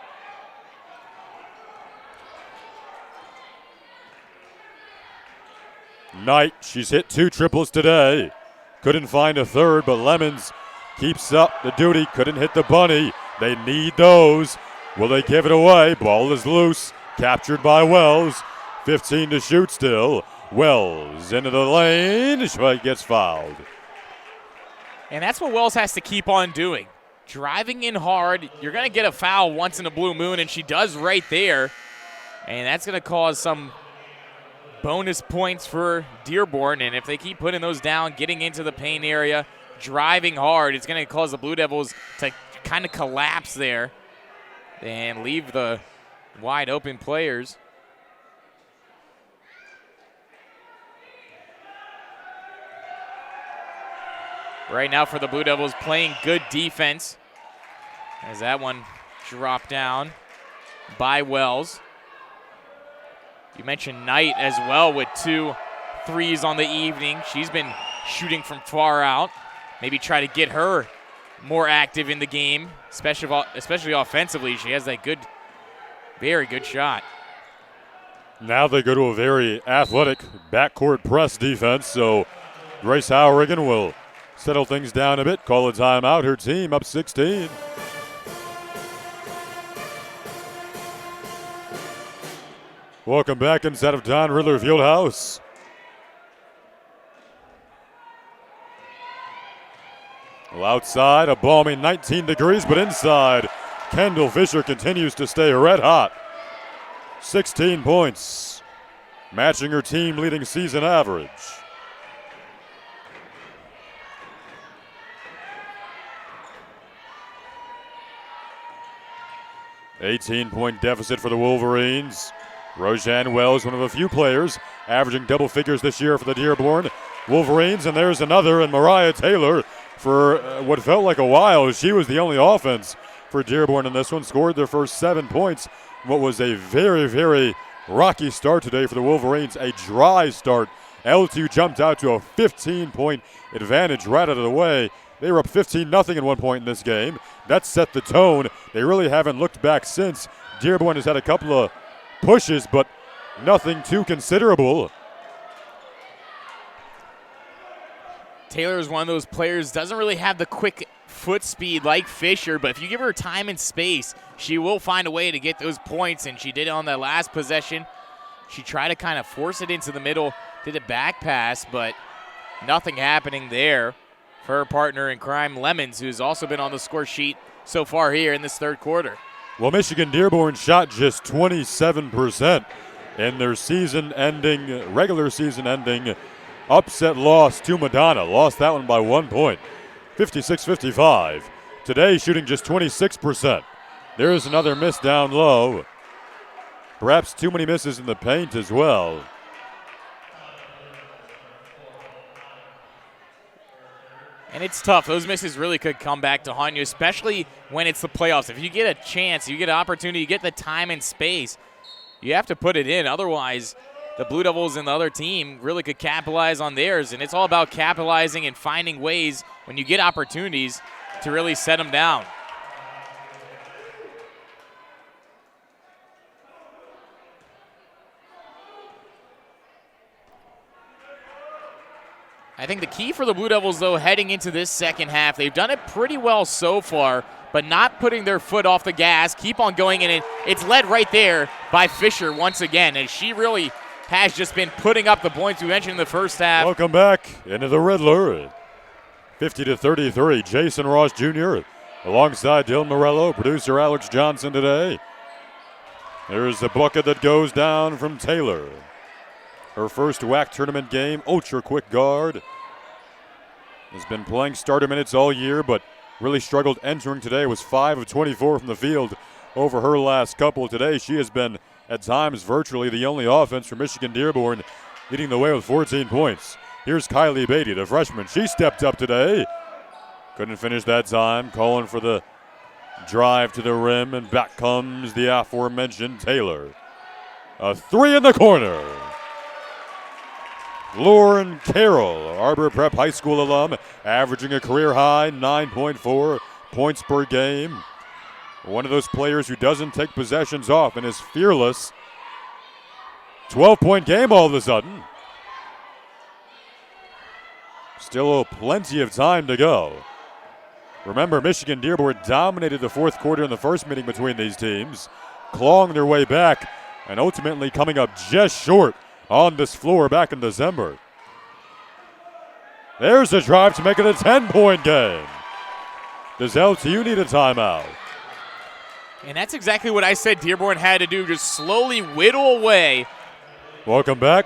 Knight, she's hit 2 triples today. Couldn't find a third, but Lemons keeps up the duty. Couldn't hit the bunny. They need those. Will they give it away? Ball is loose. Captured by Wells. 15 to shoot still. Wells into the lane. She gets fouled. And that's what Wells has to keep on doing. Driving in hard. You're going to get a foul once in a blue moon, and she does right there. And that's going to cause some bonus points for Dearborn. And if they keep putting those down, getting into the paint area, driving hard, it's going to cause the Blue Devils to kind of collapse there and leave the wide open players. Right now for the Blue Devils, playing good defense as that one dropped down by Wells. You mentioned Knight as well with 2 threes on the evening. She's been shooting from far out. Maybe try to get her more active in the game, especially offensively. She has that very good shot. Now they go to a very athletic backcourt press defense, so Grace Howrigan will settle things down a bit, call a timeout. Her team up 16. Welcome back inside of Don Riddler Fieldhouse. Well, outside, a balmy 19 degrees, but inside, Kendall Fischer continues to stay red hot. 16 points, matching her team leading season average. $18-point deficit for the Wolverines. Roseanne Wells, one of a few players averaging double figures this year for the Dearborn Wolverines, and there's another in Mariah Taylor. For what felt like a while, she was the only offense for Dearborn in this one. Scored their first 7 points. What was a very, very rocky start today for the Wolverines. A dry start. LTU jumped out to a 15-point advantage right out of the way. They were up 15-0 at one point in this game. That set the tone. They really haven't looked back since. Dearborn has had a couple of pushes, but nothing too considerable. Taylor is one of those players, doesn't really have the quick foot speed like Fischer, but if you give her time and space, she will find a way to get those points, and she did it on that last possession. She tried to kind of force it into the middle, did a back pass, but nothing happening there for her partner in crime, Lemons, who's also been on the score sheet so far here in this third quarter. Well, Michigan-Dearborn shot just 27% in their regular season-ending upset loss to Madonna. Lost that one by 1 point, 56-55. Today, shooting just 26%. There's another miss down low. Perhaps too many misses in the paint as well. And it's tough. Those misses really could come back to haunt you, especially when it's the playoffs. If you get a chance, you get an opportunity, you get the time and space, you have to put it in. Otherwise, the Blue Devils and the other team really could capitalize on theirs. And it's all about capitalizing and finding ways when you get opportunities to really set them down. I think the key for the Blue Devils, though, heading into this second half, they've done it pretty well so far, but not putting their foot off the gas, keep on going, and it's led right there by Fischer once again, and she really has just been putting up the points we mentioned in the first half. Welcome back into the Riddler. 50-33, Jason Ross Jr. alongside Dylan Morello, producer Alex Johnson today. There's the bucket that goes down from Taylor. Her first WAC tournament game, ultra quick guard. Has been playing starter minutes all year, but really struggled entering today. Was 5 of 24 from the field over her last couple. Today she has been, at times, virtually the only offense for Michigan-Dearborn, leading the way with 14 points. Here's Kylie Beatty, the freshman. She stepped up today. Couldn't finish that time, calling for the drive to the rim, and back comes the aforementioned Taylor. A three in the corner. Lauren Carroll, Arbor Prep High School alum, averaging a career-high 9.4 points per game. One of those players who doesn't take possessions off and is fearless. 12-point game all of a sudden. Still plenty of time to go. Remember, Michigan-Dearborn dominated the fourth quarter in the first meeting between these teams, clawing their way back and ultimately coming up just short on this floor back in December. There's a drive to make it a 10-point game. Does LTU need a timeout? And that's exactly what I said Dearborn had to do, just slowly whittle away. Welcome back.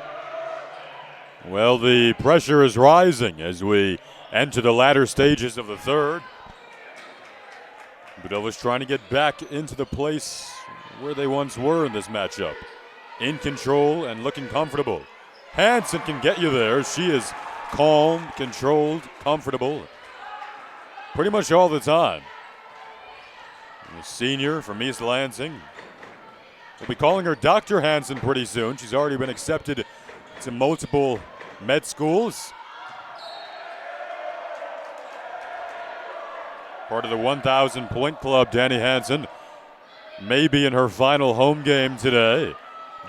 Well, the pressure is rising as we enter the latter stages of the third. Budelva's trying to get back into the place where they once were in this matchup. In control and looking comfortable. Hansen can get you there. She is calm, controlled, comfortable. Pretty much all the time. And a senior from East Lansing. We'll be calling her Dr. Hansen pretty soon. She's already been accepted to multiple med schools. Part of the 1,000-point club, Danny Hansen, may be in her final home game today.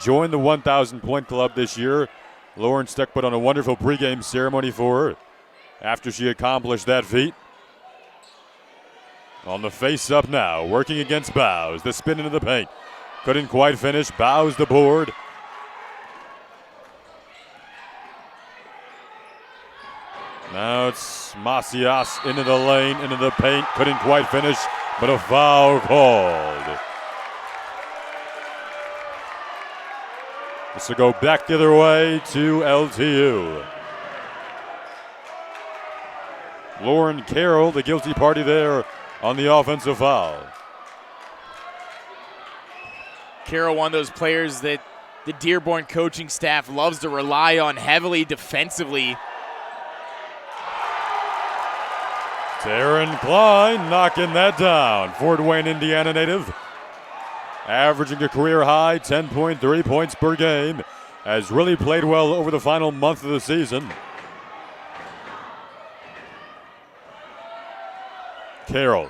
Joined the 1,000-point club this year. Lauren Steck put on a wonderful pregame ceremony for her after she accomplished that feat. On the face-up now, working against Bowes. The spin into the paint. Couldn't quite finish. Bowes the board. Now it's Macias into the lane, into the paint. Couldn't quite finish, but a foul called. This will go back the other way to LTU. Lauren Carroll, the guilty party there on the offensive foul. Carroll, one of those players that the Dearborn coaching staff loves to rely on heavily defensively. Taryn Klein knocking that down. Fort Wayne, Indiana native. Averaging a career high 10.3 points per game. Has really played well over the final month of the season. Carroll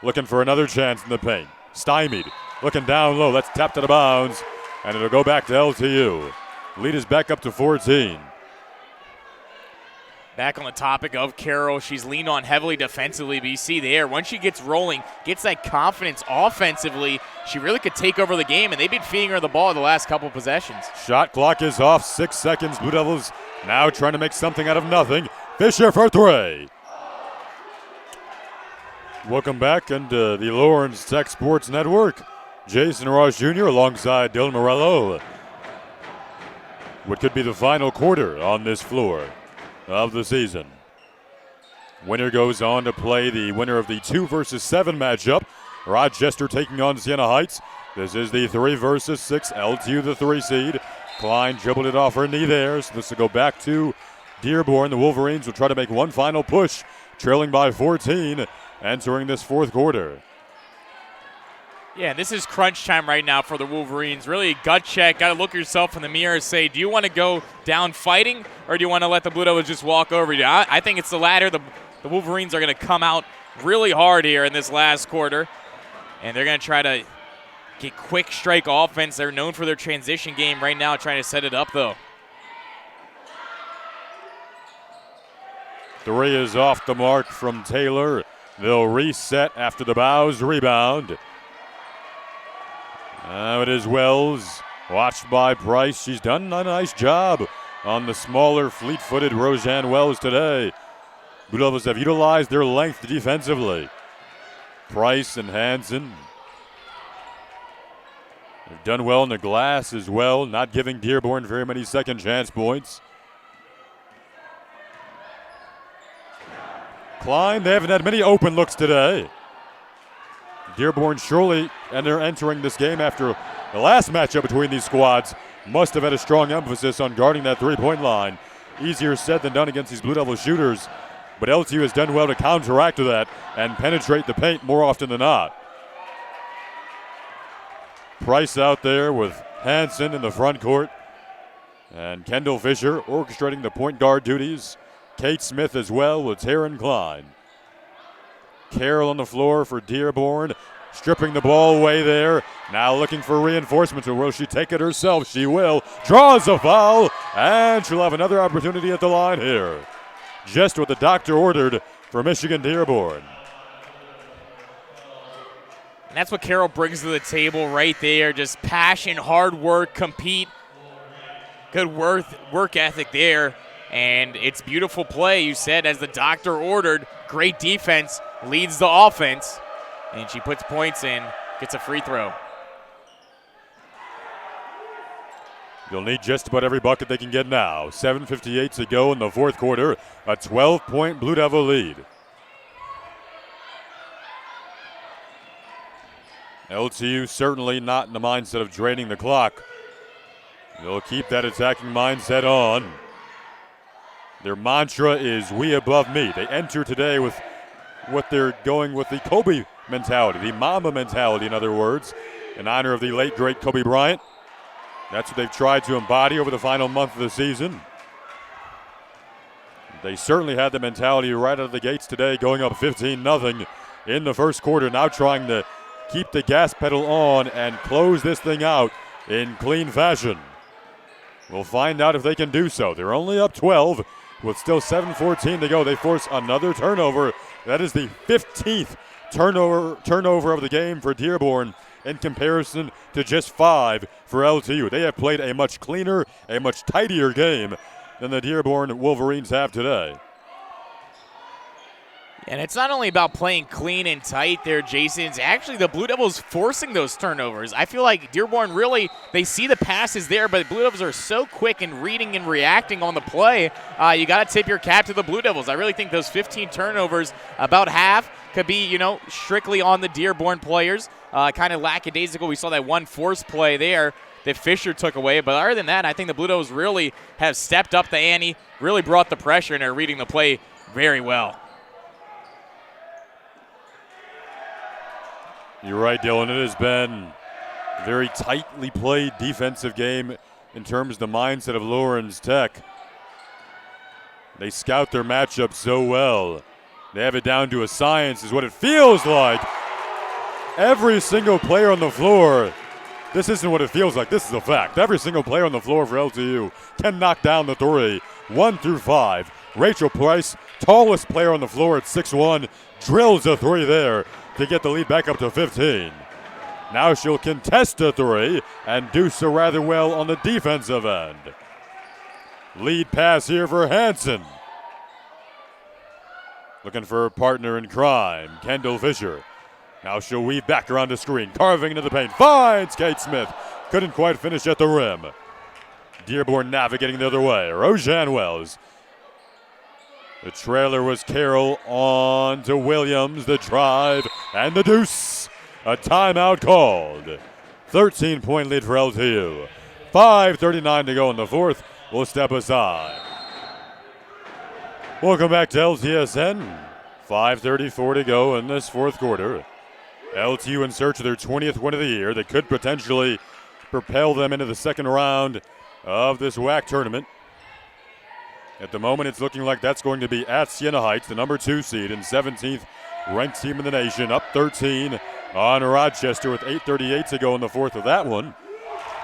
looking for another chance in the paint. Stymied. Looking down low. That's tapped out of bounds. and it'll go back to LTU. Lead is back up to 14. Back on the topic of Carroll, she's leaned on heavily defensively, but you see there, once she gets rolling, gets that confidence offensively, she really could take over the game, and they've been feeding her the ball the last couple possessions. Shot clock is off, 6 seconds. Blue Devils now trying to make something out of nothing. Fischer for three. Welcome back into the Lawrence Tech Sports Network. Jason Ross Jr. alongside Dylan Morello. What could be the final quarter on this floor of the season. Winner goes on to play the winner of the 2 versus 7 matchup. Rochester taking on Siena Heights. This is the 3 versus 6. LTU the 3 seed. Klein dribbled it off her knee there. So this will go back to Dearborn. The Wolverines will try to make one final push, trailing by 14, entering this fourth quarter. Yeah, this is crunch time right now for the Wolverines. Really a gut check. Got to look yourself in the mirror and say, do you want to go down fighting or do you want to let the Blue Devils just walk over you? I think it's the latter. The Wolverines are going to come out really hard here in this last quarter, and they're going to try to get quick strike offense. They're known for their transition game right now, trying to set it up, though. 3 is off the mark from Taylor. They'll reset after the Bows rebound. Now it is Wells, watched by Price. She's done a nice job on the smaller, fleet-footed Roseanne Wells today. Blue Devils have utilized their length defensively. Price and Hansen have done well in the glass as well, not giving Dearborn very many second chance points. Klein, they haven't had many open looks today. Dearborn surely, and they're entering this game after the last matchup between these squads, must have had a strong emphasis on guarding that three-point line. Easier said than done against these Blue Devil shooters, but LTU has done well to counteract that and penetrate the paint more often than not. Price out there with Hansen in the front court, and Kendall Fischer orchestrating the point guard duties. Kate Smith as well with Taryn Klein. Carroll on the floor for Dearborn, stripping the ball away there. Now looking for reinforcements, or will she take it herself? She will. Draws a foul, and she'll have another opportunity at the line here. Just what the doctor ordered for Michigan Dearborn. And that's what Carroll brings to the table right there. Just passion, hard work, compete. Good work ethic there. And it's beautiful play, you said, as the doctor ordered. Great defense, leads the offense. And she puts points in, gets a free throw. They'll need just about every bucket they can get now. 7:58 to go in the fourth quarter. A 12-point Blue Devil lead. LTU certainly not in the mindset of draining the clock. They'll keep that attacking mindset on. Their mantra is we above me. They enter today with what they're going with, the Kobe mentality, the Mamba mentality, in other words, in honor of the late, great Kobe Bryant. That's what they've tried to embody over the final month of the season. They certainly had the mentality right out of the gates today, going up 15-0 in the first quarter, now trying to keep the gas pedal on and close this thing out in clean fashion. We'll find out if they can do so. They're only up 12 with still 7:14 to go. They force another turnover. That is the 15th turnover of the game for Dearborn in comparison to just 5 for LTU. They have played a much cleaner, a much tidier game than the Dearborn Wolverines have today. And it's not only about playing clean and tight there, Jason. It's actually the Blue Devils forcing those turnovers. I feel like Dearborn really, they see the passes there, but the Blue Devils are so quick in reading and reacting on the play. You got to tip your cap to the Blue Devils. I really think those 15 turnovers, about half, could be, strictly on the Dearborn players. Kind of lackadaisical. We saw that one forced play there that Fischer took away. But other than that, I think the Blue Devils really have stepped up the ante, really brought the pressure, and are reading the play very well. You're right, Dylan. It has been a very tightly played defensive game in terms of the mindset of Lawrence Tech. They scout their matchup so well. They have it down to a science is what it feels like. Every single player on the floor This isn't what it feels like. This is a fact. Every single player on the floor for LTU can knock down the three. 1 through 5. Rachel Price, tallest player on the floor at 6'1", drills a three there to get the lead back up to 15. Now she'll contest a three and do so rather well on the defensive end. Lead pass here for Hansen. Looking for a partner in crime, Kendall Fischer. Now she'll weave back around the screen, carving into the paint, finds Kate Smith. Couldn't quite finish at the rim. Dearborn navigating the other way, Roseanne Wells. The trailer was Carroll on to Williams, the drive, and the deuce. A timeout called. 13-point lead for LTU. 5:39 to go in the fourth. We'll step aside. Welcome back to LTSN. 5:34 to go in this fourth quarter. LTU in search of their 20th win of the year. They could potentially propel them into the second round of this WAC tournament. At the moment, it's looking like that's going to be at Siena Heights, the number 2 seed and 17th ranked team in the nation, up 13 on Rochester with 8:38 to go in the fourth of that one.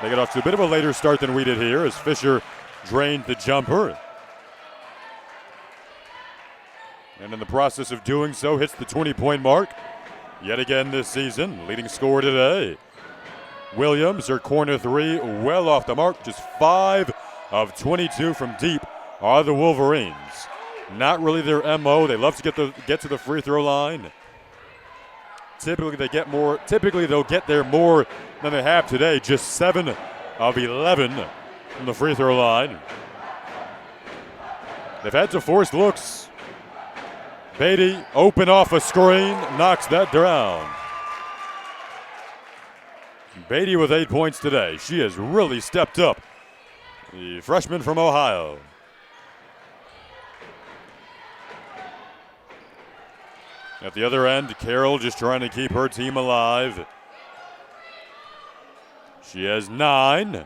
They got off to a bit of a later start than we did here as Fischer drained the jumper. And in the process of doing so, hits the 20-point mark. Yet again this season, leading scorer today. Williams, her corner three, well off the mark. Just 5 of 22 from deep are the Wolverines. Not really their MO. They love to get to the free throw line. Typically they'll get there more than they have today. Just 7 of 11 from the free throw line. They've had to force looks. Beatty, open off a screen, knocks that down. Beatty with 8 points today. She has really stepped up. The freshman from Ohio. At the other end, Carroll just trying to keep her team alive. She has 9.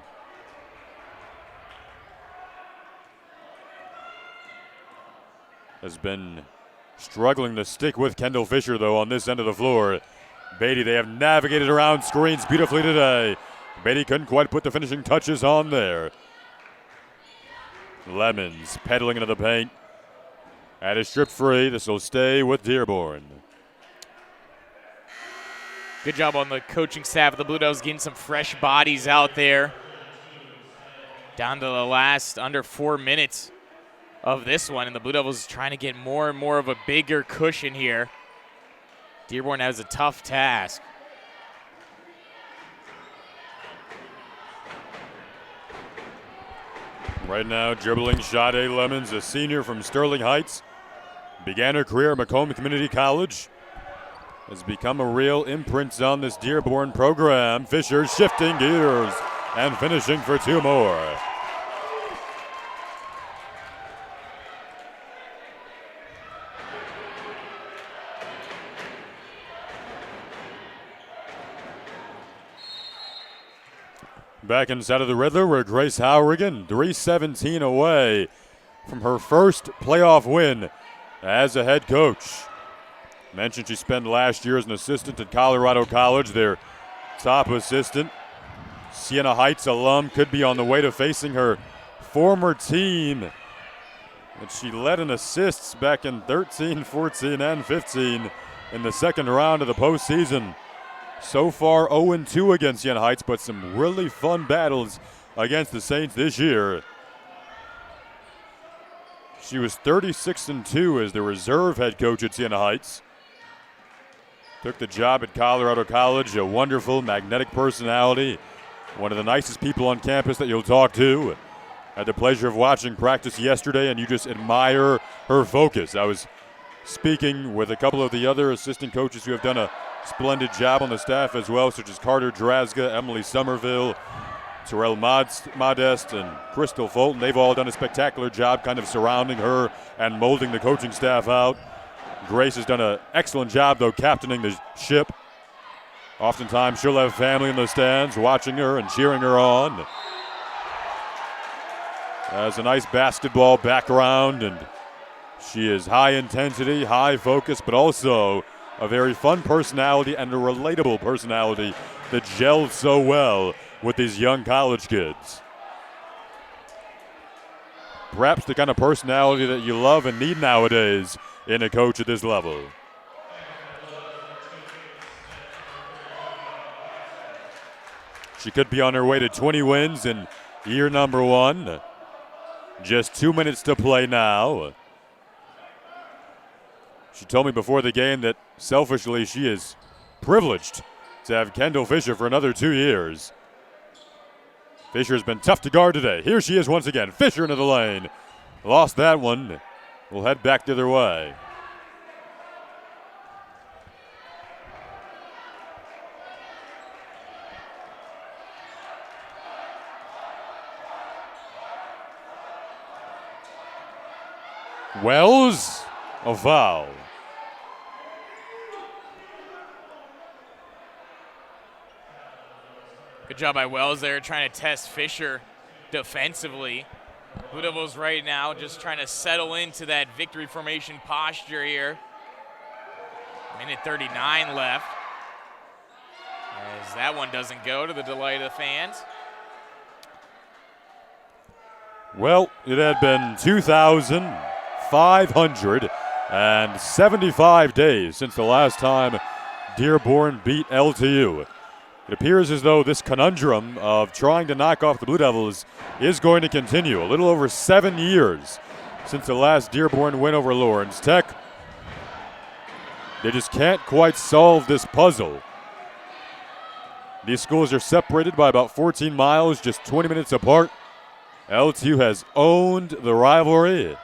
Has been struggling to stick with Kendall Fischer, though, on this end of the floor. Beatty, they have navigated around screens beautifully today. Beatty couldn't quite put the finishing touches on there. Lemons pedaling into the paint. At a strip free, this will stay with Dearborn. Good job on the coaching staff of the Blue Devils getting some fresh bodies out there. Down to the last under 4 minutes of this one, and the Blue Devils trying to get more and more of a bigger cushion here. Dearborn has a tough task. Right now, dribbling Sade Lemons, a senior from Sterling Heights. Began her career at Macomb Community College. Has become a real imprint on this Dearborn program. Fischer shifting gears and finishing for 2 more. Back inside of the Riddler, where Grace Howrigan, 3:17 away from her first playoff win as a head coach. Mentioned she spent last year as an assistant at Colorado College, their top assistant. Siena Heights alum, could be on the way to facing her former team. And she led in assists back in 13, 14, and 15 in the second round of the postseason. So far, 0-2 against Siena Heights, but some really fun battles against the Saints this year. She was 36-2 as the reserve head coach at Siena Heights. Took the job at Colorado College, a wonderful, magnetic personality. One of the nicest people on campus that you'll talk to. Had the pleasure of watching practice yesterday, and you just admire her focus. I was speaking with a couple of the other assistant coaches who have done a splendid job on the staff as well, such as Carter Drazga, Emily Somerville, Terrell Modest, and Crystal Fulton. They've all done a spectacular job kind of surrounding her and molding the coaching staff out. Grace has done an excellent job, though, captaining the ship. Oftentimes, she'll have family in the stands watching her and cheering her on. Has a nice basketball background, and she is high intensity, high focus, but also a very fun personality and a relatable personality that gels so well with these young college kids. Perhaps the kind of personality that you love and need nowadays in a coach at this level. She could be on her way to 20 wins in year number 1. Just 2 minutes to play now. She told me before the game that selfishly she is privileged to have Kendall Fischer for another 2 years. Fischer's been tough to guard today. Here she is once again. Fischer into the lane. Lost that one. We'll head back the other way. Wells, a foul. Good job by Wells there trying to test Fischer defensively. Blue Devils right now just trying to settle into that victory formation posture here. Minute 39 left. As that one doesn't go, to the delight of the fans. Well, it had been 2,575 days since the last time Dearborn beat LTU. It appears as though this conundrum of trying to knock off the Blue Devils is going to continue. A little over 7 years since the last Dearborn win over Lawrence Tech. They just can't quite solve this puzzle. These schools are separated by about 14 miles, just 20 minutes apart. LTU has owned the rivalry.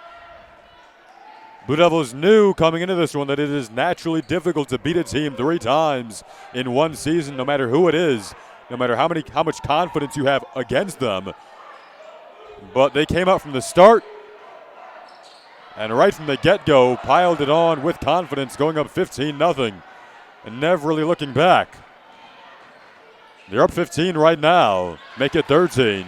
Blue Devils knew coming into this one that it is naturally difficult to beat a team 3 times in one season, no matter who it is, no matter how much confidence you have against them. But they came out from the start and right from the get-go piled it on with confidence, going up 15-0 and never really looking back. They're up 15 right now, make it 13.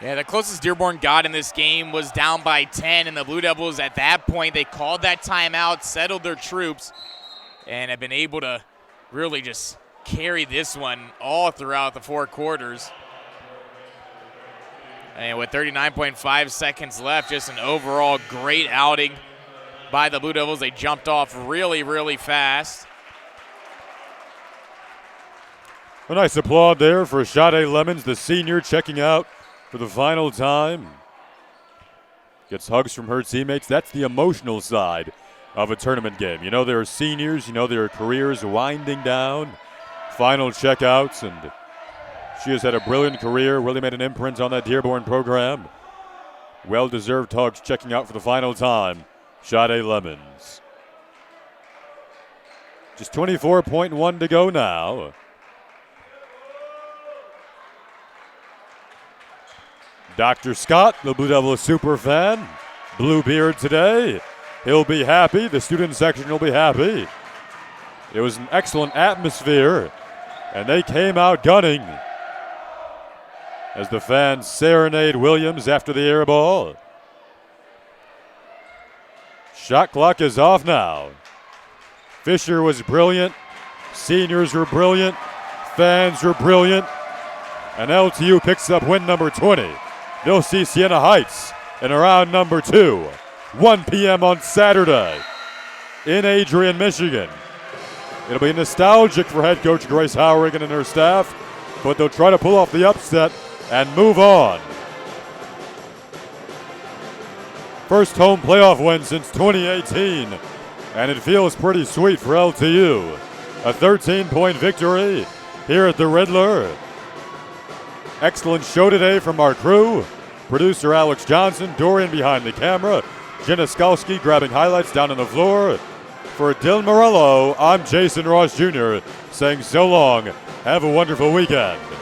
Yeah, the closest Dearborn got in this game was down by 10, and the Blue Devils at that point, they called that timeout, settled their troops, and have been able to really just carry this one all throughout the 4 quarters. And with 39.5 seconds left, just an overall great outing by the Blue Devils. They jumped off really, really fast. A nice applaud there for Sade Lemons, the senior, checking out for the final time. Gets hugs from her teammates. That's the emotional side of a tournament game. You know, there are seniors, you know, their careers winding down, final checkouts, and she has had a brilliant career, really made an imprint on that Dearborn program. Well-deserved hugs checking out for the final time. Sade Lemons. Just 24.1 to go now. Dr. Scott, the Blue Devils super fan, Bluebeard today. He'll be happy. The student section will be happy. It was an excellent atmosphere, and they came out gunning as the fans serenade Williams after the air ball. Shot clock is off now. Fischer was brilliant. Seniors were brilliant. Fans were brilliant. And LTU picks up win number 20. They'll see Siena Heights in round number 2, 1 p.m. on Saturday in Adrian, Michigan. It'll be nostalgic for head coach Grace Howrigan and her staff, but they'll try to pull off the upset and move on. First home playoff win since 2018, and it feels pretty sweet for LTU. A 13-point victory here at the Riddler. Excellent show today from our crew. Producer Alex Johnson, Dorian behind the camera, Jenna Skalski grabbing highlights down on the floor. For Dylan Morello, I'm Jason Ross Jr. saying so long. Have a wonderful weekend.